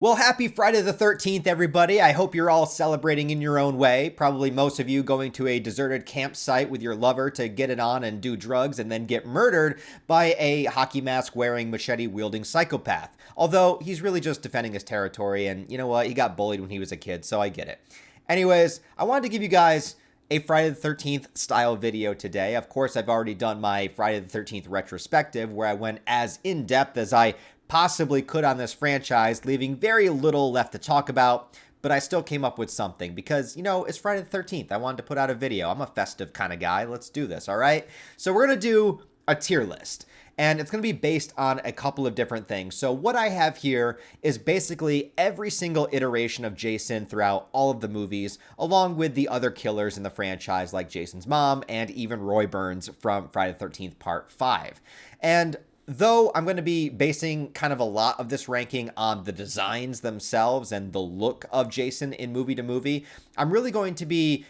Well, happy Friday the 13th, everybody. I hope you're all celebrating in your own way. Probably most of you going to a deserted campsite with your lover to get it on and do drugs and then get murdered by a hockey mask wearing, machete wielding psychopath. Although he's really just defending his territory, and you know what? He got bullied when he was a kid, so I get it. Anyways, I wanted to give you guys a Friday the 13th style video today. Of course, I've already done my Friday the 13th retrospective where I went as in depth as I possibly could on this franchise, leaving very little left to talk about, but I still came up with something because, it's Friday the 13th. I wanted to put out a video. I'm a festive kind of guy. Let's do this, all right? So we're going to do a tier list, and it's going to be based on a couple of different things. So what I have here is basically every single iteration of Jason throughout all of the movies, along with the other killers in the franchise like Jason's mom and even Roy Burns from Friday the 13th Part 5. And though I'm going to be basing kind of a lot of this ranking on the designs themselves and the look of Jason in movie to movie, I'm really going to be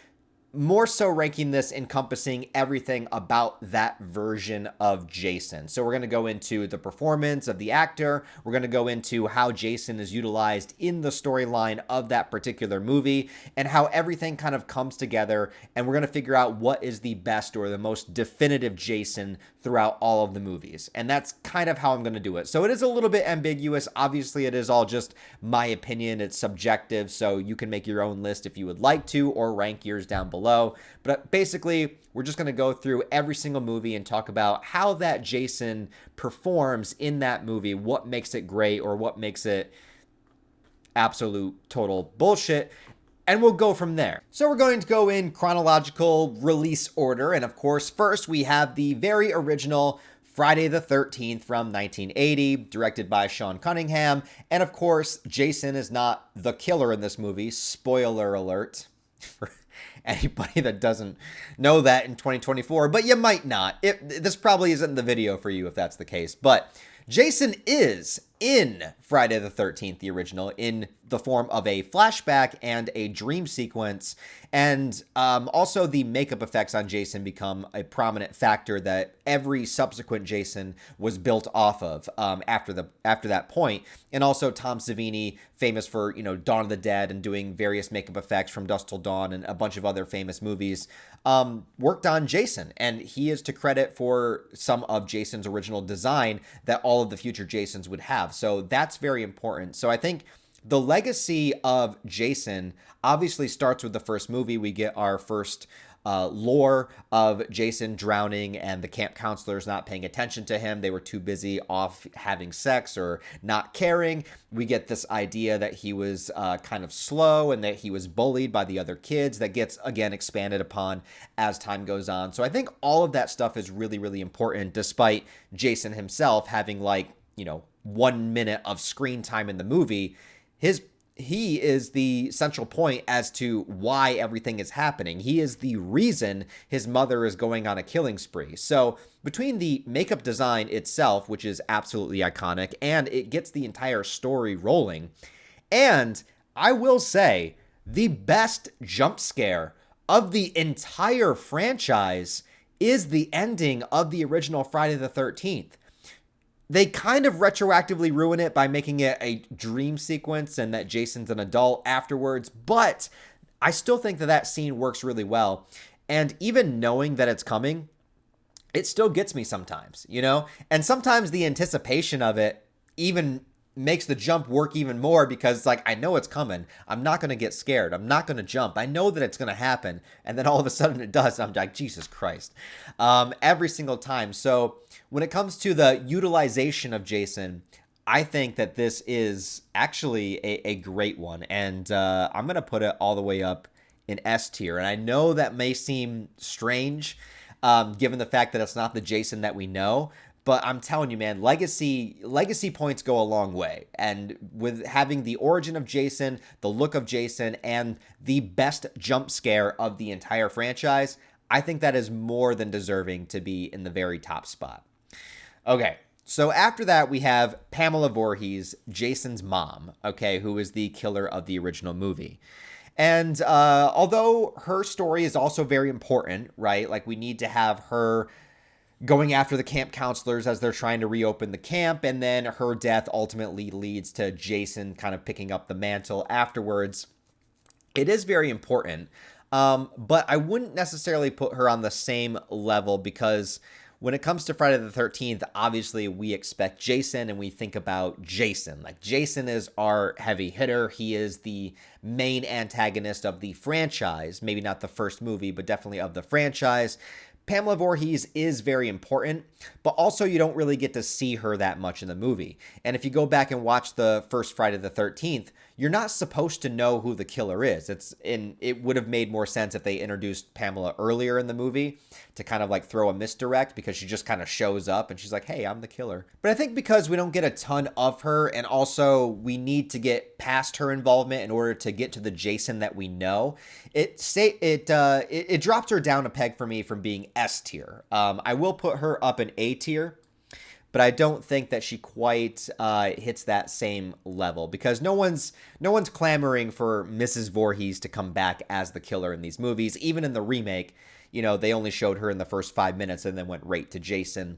more so ranking this encompassing everything about that version of Jason. So we're going to go into the performance of the actor. We're going to go into how Jason is utilized in the storyline of that particular movie and how everything kind of comes together. And we're going to figure out what is the best or the most definitive Jason throughout all of the movies. And that's kind of how I'm going to do it. So it is a little bit ambiguous. Obviously, it is all just my opinion. It's subjective. So you can make your own list if you would like to or rank yours down below. But basically, we're just going to go through every single movie and talk about how that Jason performs in that movie, what makes it great or what makes it absolute total bullshit. And we'll go from there. So we're going to go in chronological release order. And of course, first we have the very original Friday the 13th from 1980, directed by Sean Cunningham. And of course, Jason is not the killer in this movie. Spoiler alert for anybody that doesn't know that in 2024, but you might not. This probably isn't the video for you if that's the case. But Jason is in Friday the 13th, the original, in the form of a flashback and a dream sequence. And also the makeup effects on Jason become a prominent factor that every subsequent Jason was built off of after that point. And also Tom Savini, famous for, Dawn of the Dead and doing various makeup effects from Dusk Till Dawn and a bunch of other famous movies, worked on Jason. And he is to credit for some of Jason's original design that all of the future Jasons would have. So that's very important. So I think the legacy of Jason obviously starts with the first movie. We get our first lore of Jason drowning and the camp counselors not paying attention to him. They were too busy off having sex or not caring. We get this idea that he was kind of slow and that he was bullied by the other kids. That gets, again, expanded upon as time goes on. So I think all of that stuff is really, really important, despite Jason himself having 1 minute of screen time in the movie. He is the central point as to why everything is happening. He is the reason his mother is going on a killing spree. So between the makeup design itself, which is absolutely iconic, and it gets the entire story rolling, and I will say the best jump scare of the entire franchise is the ending of the original Friday the 13th. They kind of retroactively ruin it by making it a dream sequence and that Jason's an adult afterwards, but I still think that scene works really well. And even knowing that it's coming, it still gets me sometimes, And sometimes the anticipation of it even makes the jump work even more because I know it's coming. I'm not going to get scared. I'm not going to jump. I know that it's going to happen. And then all of a sudden it does. I'm like, Jesus Christ. Every single time. So when it comes to the utilization of Jason, I think that this is actually a great one. And I'm going to put it all the way up in S tier. And I know that may seem strange, given the fact that it's not the Jason that we know. But I'm telling you, man, legacy points go a long way. And with having the origin of Jason, the look of Jason, and the best jump scare of the entire franchise, I think that is more than deserving to be in the very top spot. Okay, so after that, we have Pamela Voorhees, Jason's mom, who is the killer of the original movie. And although her story is also very important, right? We need to have her going after the camp counselors as they're trying to reopen the camp, and then her death ultimately leads to Jason kind of picking up the mantle afterwards. It is very important, but I wouldn't necessarily put her on the same level because when it comes to Friday the 13th, obviously we expect Jason and we think about Jason. Like, Jason is our heavy hitter. He is the main antagonist of the franchise. Maybe not the first movie, but definitely of the franchise. Pamela Voorhees is very important, but also you don't really get to see her that much in the movie. And if you go back and watch the first Friday the 13th, you're not supposed to know who the killer is. It would have made more sense if they introduced Pamela earlier in the movie to kind of like throw a misdirect, because she just kind of shows up and she's like, "Hey, I'm the killer." But I think because we don't get a ton of her, and also we need to get past her involvement in order to get to the Jason that we know, it dropped her down a peg for me from being S tier. I will put her up in A tier, but I don't think that she quite hits that same level, because no one's clamoring for Mrs. Voorhees to come back as the killer in these movies. Even in the remake, they only showed her in the first 5 minutes and then went right to Jason.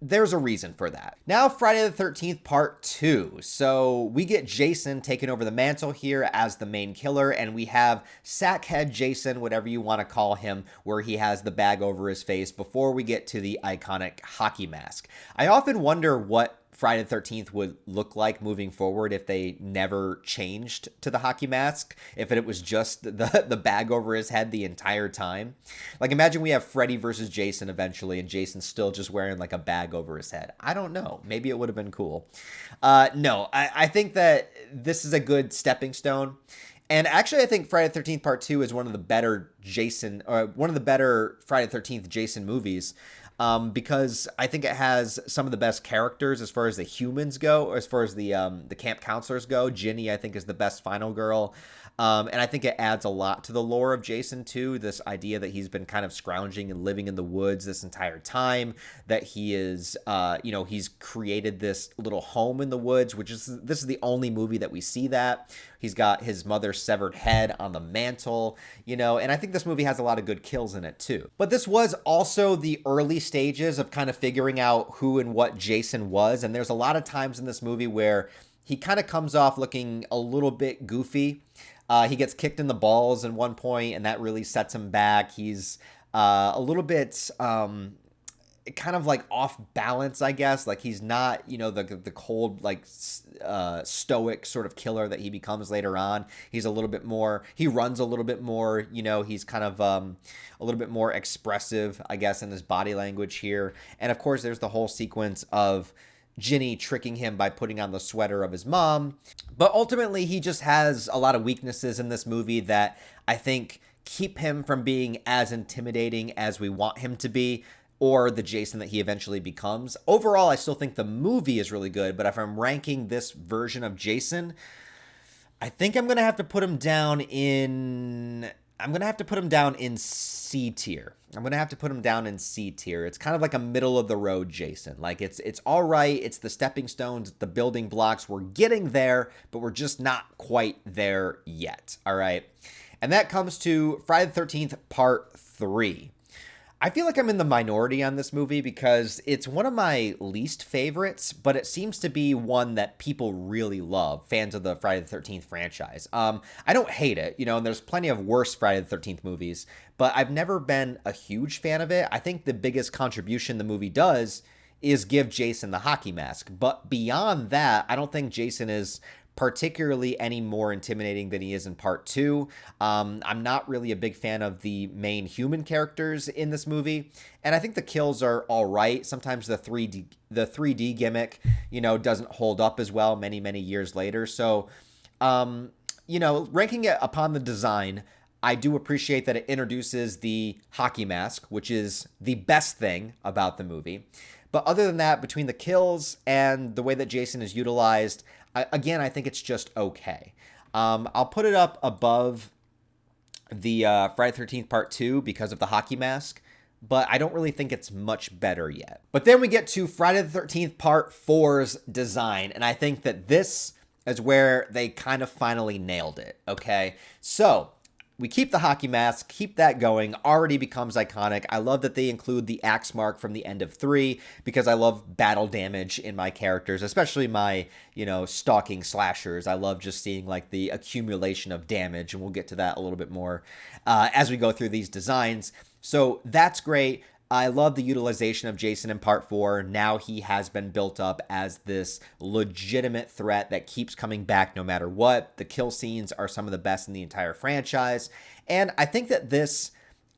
There's a reason for that. Now, Friday the 13th Part 2. So we get Jason taking over the mantle here as the main killer, and we have Sackhead Jason, whatever you want to call him, where he has the bag over his face before we get to the iconic hockey mask. I often wonder what Friday the 13th would look like moving forward if they never changed to the hockey mask, if it was just the bag over his head the entire time. Like, imagine we have Freddy versus Jason eventually, and Jason's still just wearing like a bag over his head. I don't know. Maybe it would have been cool. No, I think that this is a good stepping stone. And actually, I think Friday the 13th Part 2 is one of the better Friday the 13th Jason movies. Because I think it has some of the best characters as far as the humans go, or as far as the camp counselors go. Ginny, I think, is the best final girl. And I think it adds a lot to the lore of Jason, too. This idea that he's been kind of scrounging and living in the woods this entire time, that he is, he's created this little home in the woods, this is the only movie that we see that. He's got his mother's severed head on the mantle, and I think this movie has a lot of good kills in it, too. But this was also the early stages of kind of figuring out who and what Jason was. And there's a lot of times in this movie where he kind of comes off looking a little bit goofy. He gets kicked in the balls at one point, and that really sets him back. He's a little bit kind of like off balance, I guess. Like, he's not, the cold, like stoic sort of killer that he becomes later on. He's a little bit more, he runs a little bit more, he's kind of a little bit more expressive, I guess, in his body language here. And of course, there's the whole sequence of Ginny tricking him by putting on the sweater of his mom. But ultimately, he just has a lot of weaknesses in this movie that I think keep him from being as intimidating as we want him to be, or the Jason that he eventually becomes. Overall, I still think the movie is really good, but if I'm ranking this version of Jason, I think I'm going to have to put him down in C tier. It's kind of like a middle of the road Jason. Like, it's all right. It's the stepping stones, the building blocks. We're getting there, but we're just not quite there yet. All right. And that comes to Friday the 13th Part 3. I feel like I'm in the minority on this movie because it's one of my least favorites, but it seems to be one that people really love, fans of the Friday the 13th franchise. I don't hate it, and there's plenty of worse Friday the 13th movies, but I've never been a huge fan of it. I think the biggest contribution the movie does is give Jason the hockey mask. But beyond that, I don't think Jason is particularly any more intimidating than he is in Part 2. I'm not really a big fan of the main human characters in this movie, and I think the kills are all right. Sometimes the 3D gimmick, doesn't hold up as well many, many years later. So, ranking it upon the design, I do appreciate that it introduces the hockey mask, which is the best thing about the movie. But other than that, between the kills and the way that Jason is utilized, again, I think it's just okay. I'll put it up above the Friday the 13th Part 2 because of the hockey mask, but I don't really think it's much better yet. But then we get to Friday the 13th Part 4's design, and I think that this is where they kind of finally nailed it, okay? So, we keep the hockey mask, keep that going, already becomes iconic. I love that they include the axe mark from the end of 3 because I love battle damage in my characters, especially my, stalking slashers. I love just seeing like the accumulation of damage, and we'll get to that a little bit more as we go through these designs. So that's great. I love the utilization of Jason in part 4. Now he has been built up as this legitimate threat that keeps coming back no matter what. The kill scenes are some of the best in the entire franchise. And I think that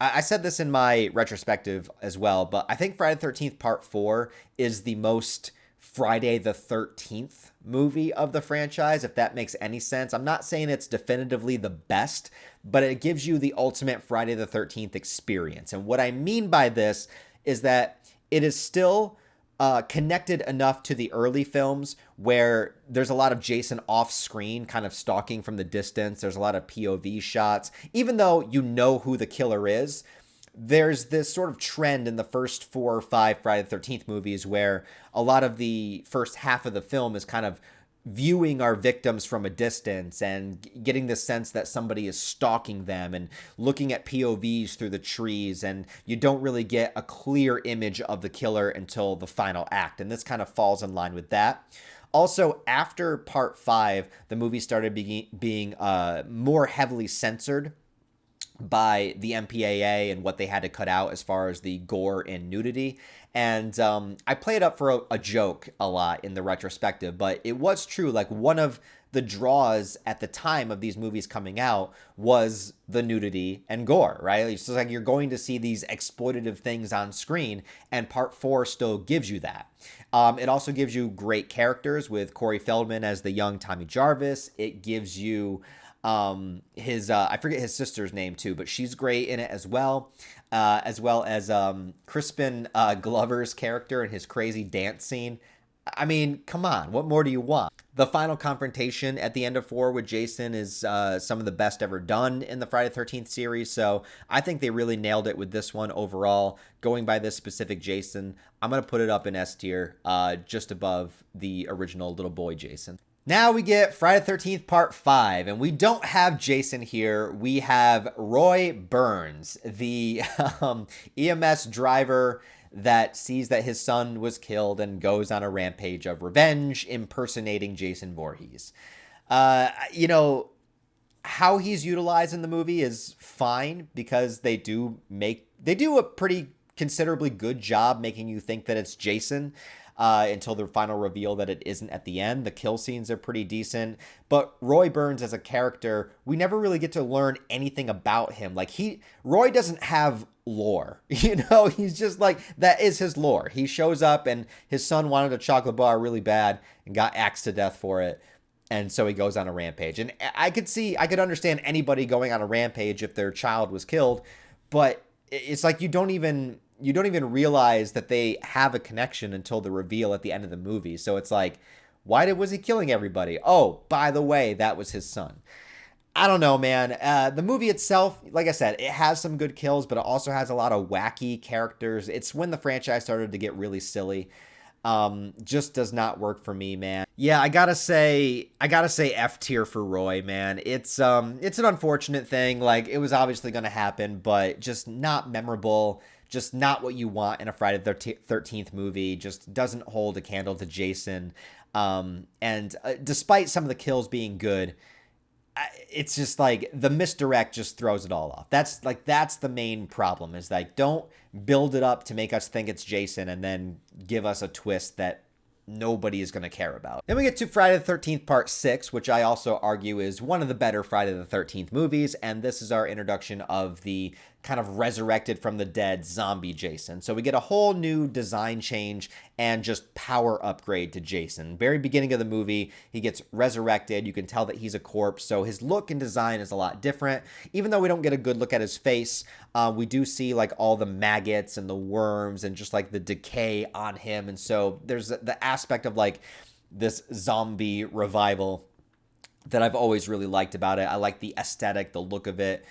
I said this in my retrospective as well, but I think Friday the 13th part 4 is the most Friday the 13th movie of the franchise, if that makes any sense. I'm not saying it's definitively the best, but it gives you the ultimate Friday the 13th experience. And what I mean by this is that it is still connected enough to the early films where there's a lot of Jason off screen, kind of stalking from the distance. There's a lot of POV shots. Even though you know who the killer is, there's this sort of trend in the first 4 or 5 Friday the 13th movies where a lot of the first half of the film is kind of viewing our victims from a distance and getting the sense that somebody is stalking them and looking at POVs through the trees, and you don't really get a clear image of the killer until the final act, and this kind of falls in line with that. Also, after part 5, the movie started being more heavily censored by the MPAA and what they had to cut out as far as the gore and nudity. And I play it up for a joke a lot in the retrospective, but it was true. Like, one of the draws at the time of these movies coming out was the nudity and gore, right? It's just like you're going to see these exploitative things on screen, and part 4 still gives you that. It also gives you great characters with Corey Feldman as the young Tommy Jarvis. It gives you I forget his sister's name too, but she's great in it as well as Crispin Glover's character and his crazy dance scene. I mean, come on, what more do you want? The final confrontation at the end of 4 with Jason is some of the best ever done in the Friday the 13th series, so I think they really nailed it with this one overall. Going by this specific Jason, I'm going to put it up in S tier, just above the original little boy Jason. Now we get Friday the 13th Part 5, and we don't have Jason here. We have Roy Burns, the EMS driver that sees that his son was killed and goes on a rampage of revenge, impersonating Jason Voorhees. How he's utilized in the movie is fine because they do a pretty considerably good job making you think that it's Jason. Until the final reveal that it isn't at the end. The kill scenes are pretty decent, but Roy Burns as a character, we never really get to learn anything about him. Like, Roy doesn't have lore, he's just like, that is his lore. He shows up and his son wanted a chocolate bar really bad and got axed to death for it. And so he goes on a rampage. And I could understand anybody going on a rampage if their child was killed, but it's like you don't even realize that they have a connection until the reveal at the end of the movie. So it's like, why was he killing everybody? Oh, by the way, that was his son. I don't know, man. The movie itself, like I said, it has some good kills, but it also has a lot of wacky characters. It's when the franchise started to get really silly. Just does not work for me, man. Yeah, I gotta say F tier for Roy, man. It's an unfortunate thing. Like, it was obviously gonna happen, but just not memorable. Just not what you want in a Friday the 13th movie. Just doesn't hold a candle to Jason. And despite some of the kills being good, it's just like the misdirect just throws it all off. That's the main problem, is like, don't build it up to make us think it's Jason and then give us a twist that nobody is going to care about. Then we get to Friday the 13th Part 6, which I also argue is one of the better Friday the 13th movies, and this is our introduction of the kind of resurrected from the dead zombie Jason. So we get a whole new design change and just power upgrade to Jason. Very beginning of the movie, he gets resurrected. You can tell that he's a corpse, so his look and design is a lot different. Even though we don't get a good look at his face, we do see like all the maggots and the worms and just like the decay on him. And so there's the aspect of like this zombie revival that I've always really liked about it. I like the aesthetic, the look of it.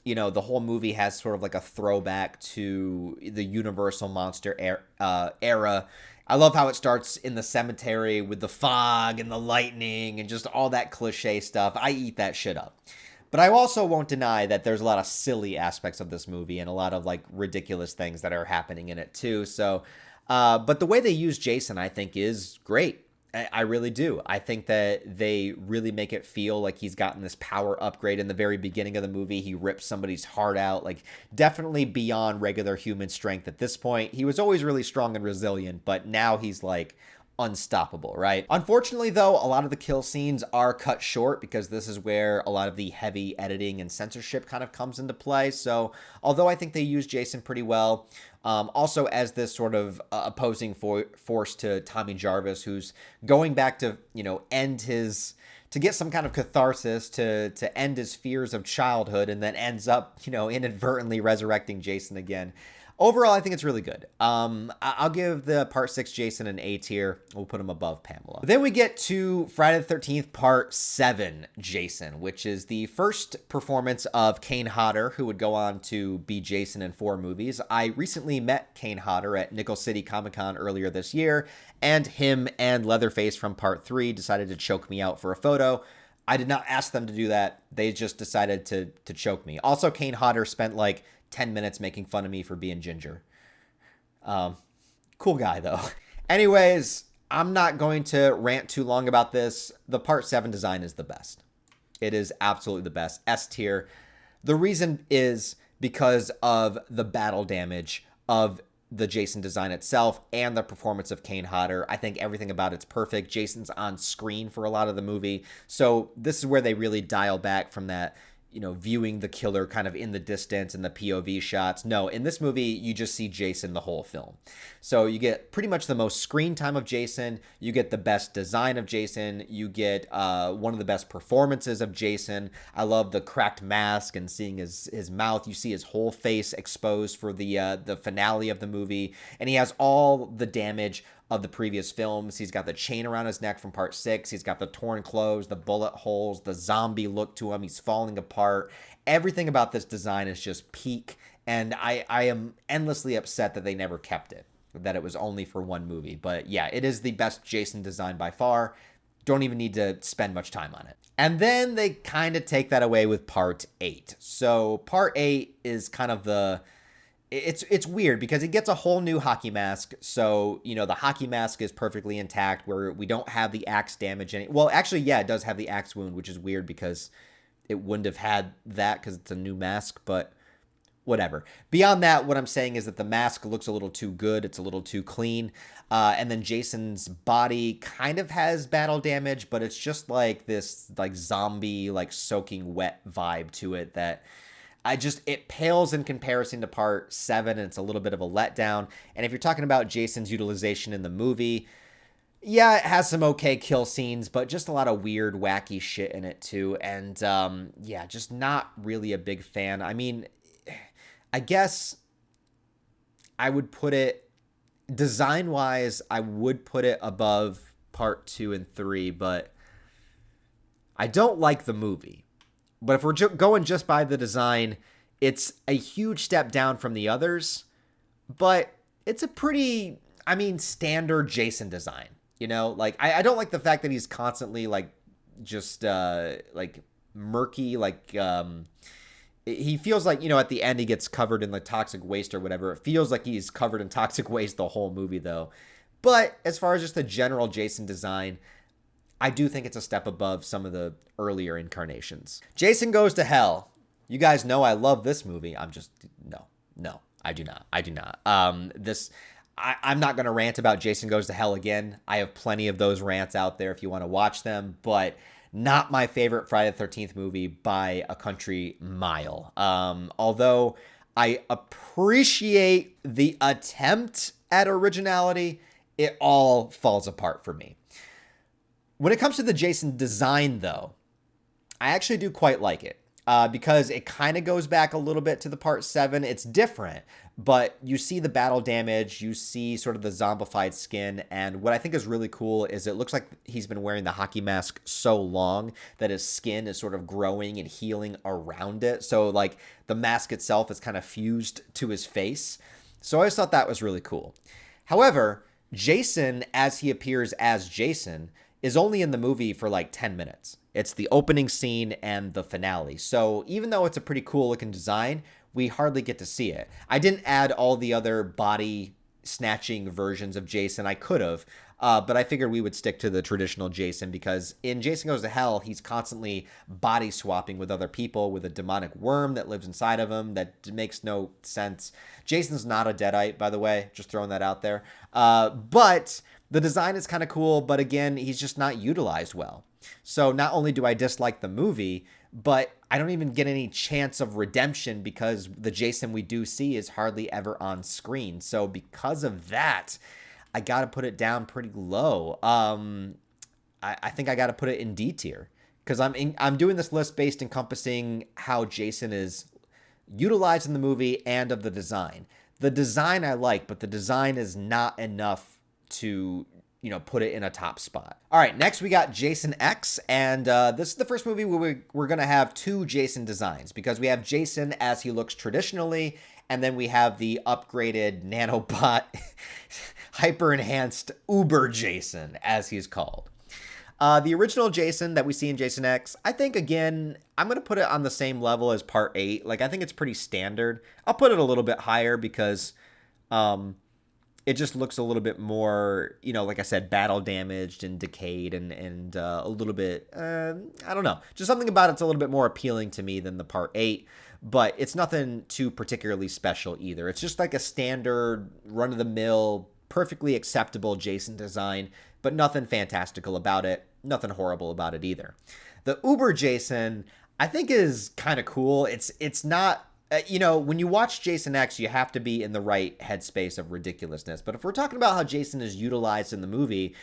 The whole movie has sort of like a throwback to the Universal Monster era. I love how it starts in the cemetery with the fog and the lightning and just all that cliche stuff. I eat that shit up. But I also won't deny that there's a lot of silly aspects of this movie and a lot of like ridiculous things that are happening in it too. So, but the way they use Jason, I think, is great. I really do. I think that they really make it feel like he's gotten this power upgrade in the very beginning of the movie. He rips somebody's heart out, like definitely beyond regular human strength at this point. He was always really strong and resilient, but now he's like unstoppable, right? Unfortunately, though, a lot of the kill scenes are cut short because this is where a lot of the heavy editing and censorship kind of comes into play. So although I think they use Jason pretty well, also as this sort of opposing force to Tommy Jarvis, who's going back to, end his, to get some kind of catharsis, to end his fears of childhood, and then ends up, inadvertently resurrecting Jason again. Overall, I think it's really good. I'll give the Part 6 Jason an A tier. We'll put him above Pamela. Then we get to Friday the 13th Part 7 Jason, which is the first performance of Kane Hodder, who would go on to be Jason in 4 movies. I recently met Kane Hodder at Nickel City Comic Con earlier this year, and him and Leatherface from Part 3 decided to choke me out for a photo. I did not ask them to do that. They just decided to choke me. Also, Kane Hodder spent like 10 minutes making fun of me for being ginger. Cool guy, though. Anyways, I'm not going to rant too long about this. The Part 7 design is the best. It is absolutely the best. S tier. The reason is because of the battle damage of the Jason design itself and the performance of Kane Hodder. I think everything about it's perfect. Jason's on screen for a lot of the movie. So this is where they really dial back from that, viewing the killer kind of in the distance and the POV shots. No, in this movie, you just see Jason the whole film. So you get pretty much the most screen time of Jason. You get the best design of Jason. You get one of the best performances of Jason. I love the cracked mask and seeing his mouth. You see his whole face exposed for the finale of the movie. And he has all the damage of the previous films. He's got the chain around his neck from Part 6. He's got the torn clothes, the bullet holes, the zombie look to him. He's falling apart. Everything about this design is just peak, and I am endlessly upset that they never kept it, that it was only for one movie. But yeah, it is the best Jason design by far. Don't even need to spend much time on it. And then they kind of take that away with Part 8. So Part 8 is kind of it's weird because it gets a whole new hockey mask. So, the hockey mask is perfectly intact where we don't have the axe damage in it. Well, actually, yeah, it does have the axe wound, which is weird because it wouldn't have had that because it's a new mask, but whatever. Beyond that, what I'm saying is that the mask looks a little too good. It's a little too clean. And then Jason's body kind of has battle damage, but it's just like this like zombie, like soaking wet vibe to it that it pales in comparison to Part 7, and it's a little bit of a letdown. And if you're talking about Jason's utilization in the movie, yeah, it has some okay kill scenes, but just a lot of weird, wacky shit in it too. And yeah, just not really a big fan. I mean, I guess I would put it, design-wise, I would put it above Part 2 and 3, but I don't like the movie. But if we're going just by the design, it's a huge step down from the others, but it's a pretty, standard Jason design, Like, I don't like the fact that he's constantly, like, just, like, murky, like, he feels like, at the end he gets covered in, like, toxic waste or whatever. It feels like he's covered in toxic waste the whole movie, though. But as far as just the general Jason design, I do think it's a step above some of the earlier incarnations. Jason Goes to Hell. You guys know I love this movie. No, I do not. I'm not going to rant about Jason Goes to Hell again. I have plenty of those rants out there if you want to watch them, but not my favorite Friday the 13th movie by a country mile. Although I appreciate the attempt at originality, it all falls apart for me. When it comes to the Jason design, though, I actually do quite like it because it kind of goes back a little bit to the Part 7. It's different, but you see the battle damage, you see sort of the zombified skin, and what I think is really cool is it looks like he's been wearing the hockey mask so long that his skin is sort of growing and healing around it. So, like, the mask itself is kind of fused to his face. So I just thought that was really cool. However, Jason, as he appears as Jason, is only in the movie for like 10 minutes. It's the opening scene and the finale. So even though it's a pretty cool looking design, we hardly get to see it. I didn't add all the other body snatching versions of Jason. I could have, but I figured we would stick to the traditional Jason because in Jason Goes to Hell, he's constantly body swapping with other people with a demonic worm that lives inside of him that makes no sense. Jason's not a Deadite, by the way, just throwing that out there. But the design is kind of cool, but again, he's just not utilized well. So not only do I dislike the movie, but I don't even get any chance of redemption because the Jason we do see is hardly ever on screen. So because of that, I got to put it down pretty low. I think I got to put it in D tier because I'm doing this list based encompassing how Jason is utilized in the movie and of the design. The design I like, but the design is not enough to put it in a top spot. All right, next we got Jason X, and this is the first movie where we're going to have two Jason designs because we have Jason as he looks traditionally, and then we have the upgraded nanobot, hyper-enhanced Uber Jason, as he's called. The original Jason that we see in Jason X, I think, again, I'm going to put it on the same level as Part 8. Like, I think it's pretty standard. I'll put it a little bit higher because it just looks a little bit more, like I said, battle damaged and decayed and a little bit, I don't know. Just something about it's a little bit more appealing to me than the Part 8, but it's nothing too particularly special either. It's just like a standard run-of-the-mill, perfectly acceptable Jason design, but nothing fantastical about it, nothing horrible about it either. The Uber Jason, I think, is kind of cool. It's not... when you watch Jason X, you have to be in the right headspace of ridiculousness. But if we're talking about how Jason is utilized in the movie,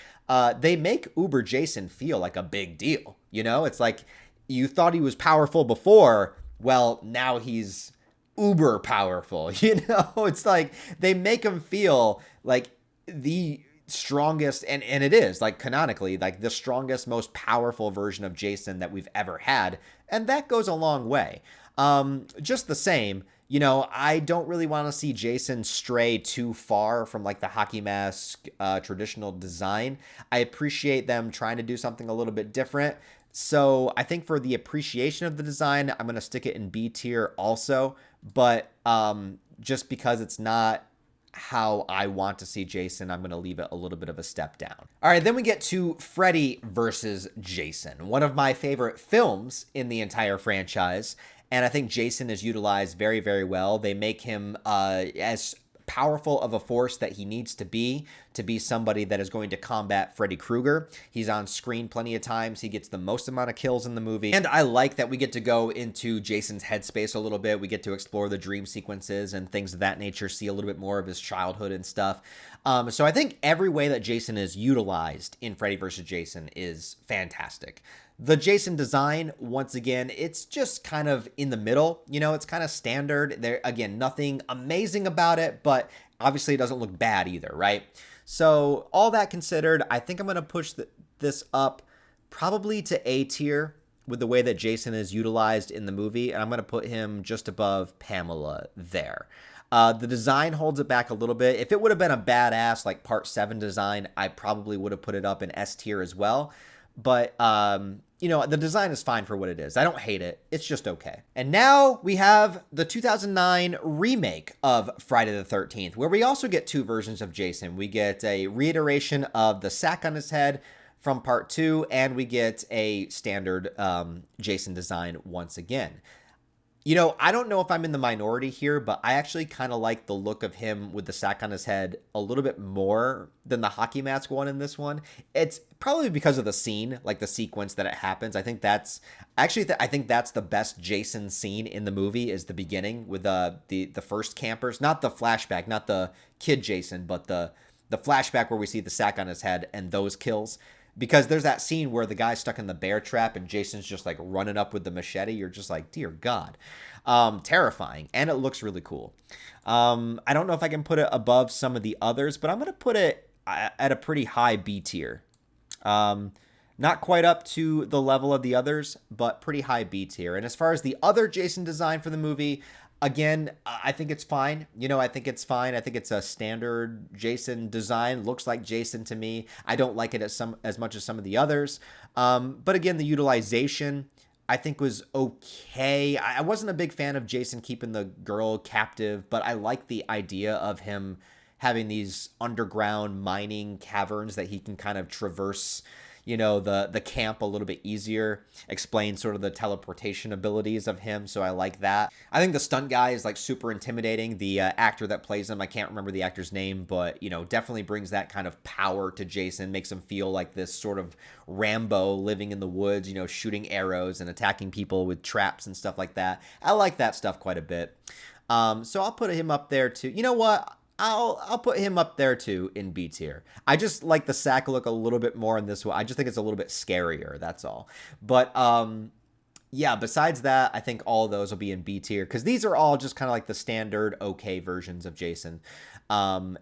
they make Uber Jason feel like a big deal. It's like you thought he was powerful before. Well, now he's uber powerful. It's like they make him feel like the strongest, and it is like canonically like the strongest, most powerful version of Jason that we've ever had. And that goes a long way. Just the same, I don't really want to see Jason stray too far from like the hockey mask, traditional design. I appreciate them trying to do something a little bit different. So I think for the appreciation of the design, I'm going to stick it in B tier also, but, just because it's not how I want to see Jason, I'm going to leave it a little bit of a step down. All right, then we get to Freddy versus Jason, one of my favorite films in the entire franchise. And I think Jason is utilized very, very well. They make him as powerful of a force that he needs to be somebody that is going to combat Freddy Krueger. He's on screen plenty of times. He gets the most amount of kills in the movie. And I like that we get to go into Jason's headspace a little bit. We get to explore the dream sequences and things of that nature, see a little bit more of his childhood and stuff. So I think every way that Jason is utilized in Freddy vs. Jason is fantastic. The Jason design, once again, it's just kind of in the middle. It's kind of standard. There, again, nothing amazing about it, but obviously it doesn't look bad either, right? So all that considered, I think I'm going to push this up probably to A tier with the way that Jason is utilized in the movie, and I'm going to put him just above Pamela there. The design holds it back a little bit. If it would have been a badass like Part 7 design, I probably would have put it up in S tier as well. But, the design is fine for what it is. I don't hate it. It's just okay. And now we have the 2009 remake of Friday the 13th, where we also get two versions of Jason. We get a reiteration of the sack on his head from Part 2, and we get a standard Jason design once again. I don't know if I'm in the minority here, but I actually kind of like the look of him with the sack on his head a little bit more than the hockey mask one in this one. It's probably because of the scene, like the sequence that it happens. I think that's I think that's the best Jason scene in the movie is the beginning with the first campers, not the flashback, not the kid Jason, but the flashback where we see the sack on his head and those kills. Because there's that scene where the guy's stuck in the bear trap and Jason's just like running up with the machete. You're just like, dear God. Terrifying. And it looks really cool. I don't know if I can put it above some of the others, but I'm going to put it at a pretty high B tier. Not quite up to the level of the others, but pretty high B tier. And as far as the other Jason design for the movie, Again, I think it's fine. I think it's fine. I think it's a standard Jason design. Looks like Jason to me. I don't like it as much as some of the others. But again, the utilization I think was okay. I wasn't a big fan of Jason keeping the girl captive, but I like the idea of him having these underground mining caverns that he can kind of traverse, the camp a little bit easier. Explain sort of the teleportation abilities of him, so I like that. I think the stunt guy is like super intimidating. The actor that plays him, I can't remember the actor's name, but definitely brings that kind of power to Jason. Makes him feel like this sort of Rambo living in the woods, shooting arrows and attacking people with traps and stuff like that. I like that stuff quite a bit. So I'll put him up there too. You know what? I'll put him up there too in B tier. I just like the sack look a little bit more in this one. I just think it's a little bit scarier. That's all. But yeah. Besides that, I think all of those will be in B tier because these are all just kind of like the standard okay versions of Jason. Yeah,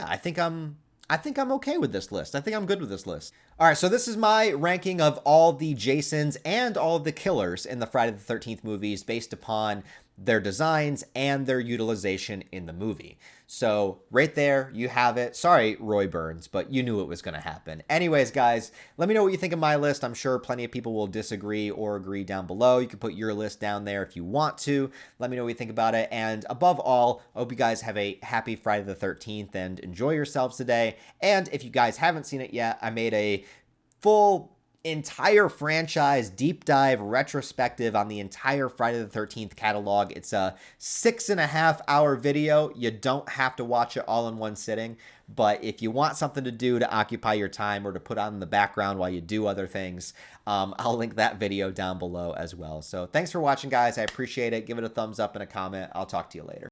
I think I'm okay with this list. I think I'm good with this list. All right, so this is my ranking of all the Jasons and all of the killers in the Friday the 13th movies based upon their designs and their utilization in the movie. So right there, you have it. Sorry, Roy Burns, but you knew it was going to happen. Anyways, guys, let me know what you think of my list. I'm sure plenty of people will disagree or agree down below. You can put your list down there if you want to. Let me know what you think about it. And above all, I hope you guys have a happy Friday the 13th and enjoy yourselves today. And if you guys haven't seen it yet, I made a full entire franchise deep dive retrospective on the entire Friday the 13th catalog. It's a 6.5 hour video. You don't have to watch it all in one sitting, but if you want something to do to occupy your time or to put on in the background while you do other things, I'll link that video down below as well. So thanks for watching, guys. I appreciate it. Give it a thumbs up and a comment. I'll talk to you later.